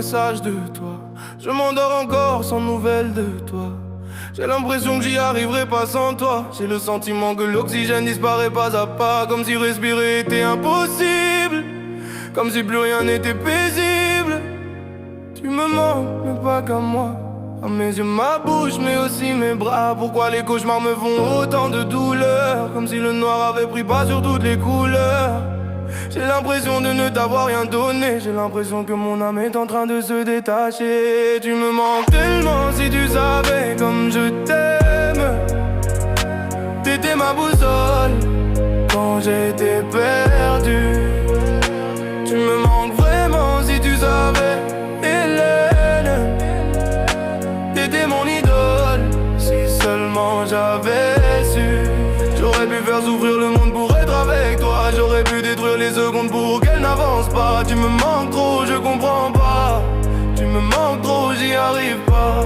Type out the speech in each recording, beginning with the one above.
message de toi. Je m'endors encore sans nouvelles de toi. J'ai l'impression que j'y arriverai pas sans toi. J'ai le sentiment que l'oxygène disparaît pas à pas. Comme si respirer était impossible, comme si plus rien n'était paisible. Tu me manques, mais pas qu'à moi. À mes yeux, ma bouche, mais aussi mes bras. Pourquoi les cauchemars me font autant de douleur? Comme si le noir avait pris pas sur toutes les couleurs. J'ai l'impression de ne t'avoir rien donné. J'ai l'impression que mon âme est en train de se détacher. Tu me manques tellement, si tu savais comme je t'aime. T'étais ma boussole quand j'étais perdu. Tu me manques vraiment, si tu savais, Hélène. T'étais mon idole, si seulement j'avais su. J'aurais pu faire souffrir le monde pour être avec toi. J'aurais pu détruire les secondes pour qu'elles n'avancent pas. Tu me manques trop, je comprends pas. Tu me manques trop, j'y arrive pas.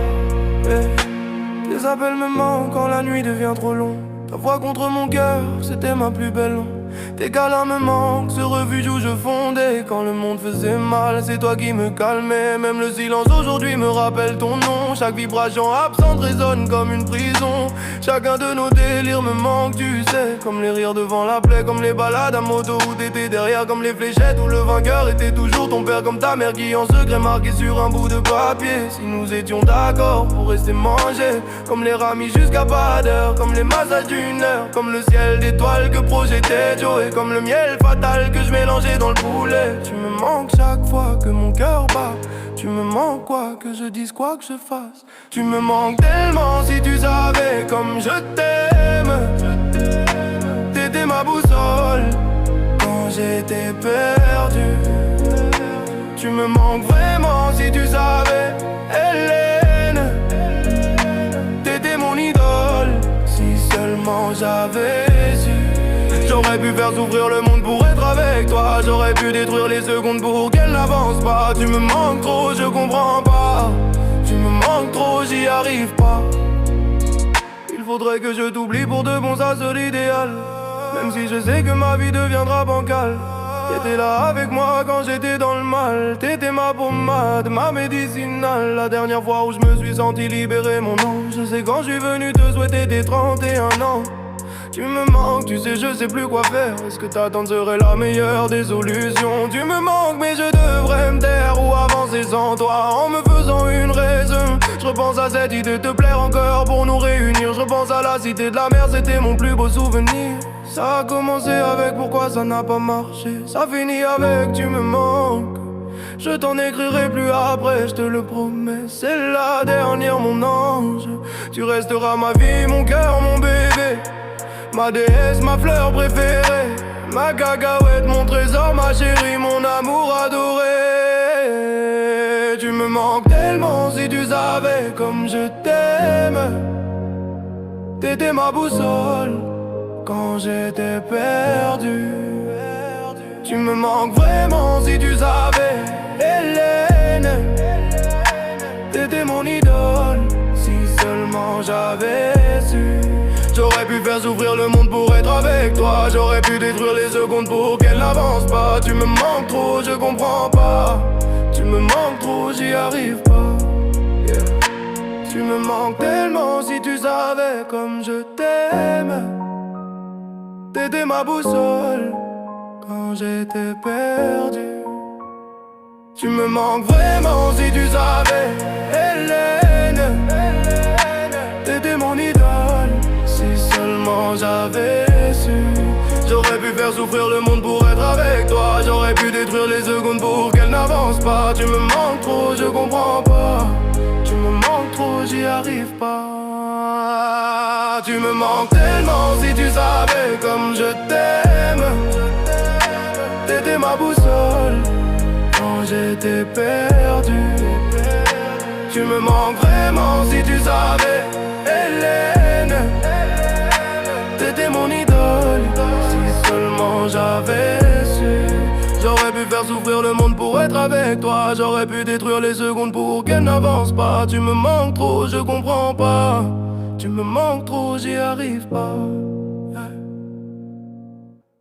Tes appels me manquent quand la nuit devient trop longue. Ta voix contre mon cœur, c'était ma plus belle onde. Tes câlins me manquent, ce refuge où je fondais. Quand le monde faisait mal, c'est toi qui me calmais. Même le silence aujourd'hui me rappelle ton nom. Chaque vibration absente résonne comme une prison. Chacun de nos délires me manque, tu sais. Comme les rires devant la plaie, comme les balades à moto où t'étais derrière. Comme les fléchettes où le vainqueur était toujours ton père. Comme ta mère qui en secret marqué sur un bout de papier. Si nous étions d'accord pour rester manger. Comme les ramis jusqu'à pas d'heure. Comme les massages d'une heure. Comme le ciel d'étoiles que projetait Joe. Et comme le miel fatal que je mélangeais dans le poulet. Tu me manques chaque fois que mon cœur bat. Tu me manques quoi que je dise, quoi que je fasse. Tu me manques tellement, si tu savais comme je t'aime. T'étais ma boussole quand j'étais perdu. Tu me manques vraiment, si tu savais, Hélène. T'étais mon idole, si seulement j'avais su. J'aurais pu faire souffrir le monde pour être avec toi. J'aurais pu détruire les secondes pour qu'elles n'avancent pas. Tu me manques trop, je comprends pas. Tu me manques trop, j'y arrive pas. Il faudrait que je t'oublie pour de bon, ça serait l'idéal. Même si je sais que ma vie deviendra bancale. T'étais là avec moi quand j'étais dans le mal. T'étais ma pommade, ma médicinale. La dernière fois où je me suis senti libérer mon nom. Je sais quand je suis venu te souhaiter tes 31 ans. Tu me manques, tu sais, je sais plus quoi faire. Est-ce que t'attendre serait la meilleure des solutions? Tu me manques, mais je devrais me taire ou avancer sans toi en me faisant une raison. Je repense à cette idée de te plaire encore pour nous réunir. Je repense à la cité de la mer, c'était mon plus beau souvenir. Ça a commencé avec pourquoi ça n'a pas marché. Ça finit avec tu me manques. Je t'en écrirai plus après, je te le promets. C'est la dernière, mon ange. Tu resteras ma vie, mon cœur, mon bébé. Ma déesse, ma fleur préférée. Ma cacahuète, mon trésor, ma chérie, mon amour adoré. Tu me manques tellement, si tu savais comme je t'aime. T'étais ma boussole quand j'étais perdu. Tu me manques vraiment, si tu savais, Hélène. T'étais mon idole, si seulement j'avais su. J'aurais pu faire souffrir le monde pour être avec toi. J'aurais pu détruire les secondes pour qu'elles n'avancent pas. Tu me manques trop, je comprends pas. Tu me manques trop, j'y arrive pas. Yeah. Tu me manques tellement, si tu savais comme je t'aime. T'étais ma boussole quand j'étais perdu. Tu me manques vraiment, si tu savais, Hélène. T'étais mon idole, si seulement j'avais su. J'aurais pu faire souffrir le monde pour être avec toi. J'aurais pu détruire les secondes pour qu'elles n'avancent pas. Tu me manques trop, je comprends pas. Tu me manques trop, j'y arrive pas. Tu me manques tellement, si tu savais comme je t'aime. T'étais ma boussole quand j'étais perdu. Tu me manques vraiment, si tu savais, Hélène. T'étais mon idole, si seulement j'avais su. J'aurais pu faire souffrir le monde pour être avec toi. J'aurais pu détruire les secondes pour qu'elles n'avancent pas. Tu me manques trop, je comprends pas. Tu me manques trop, j'y arrive pas.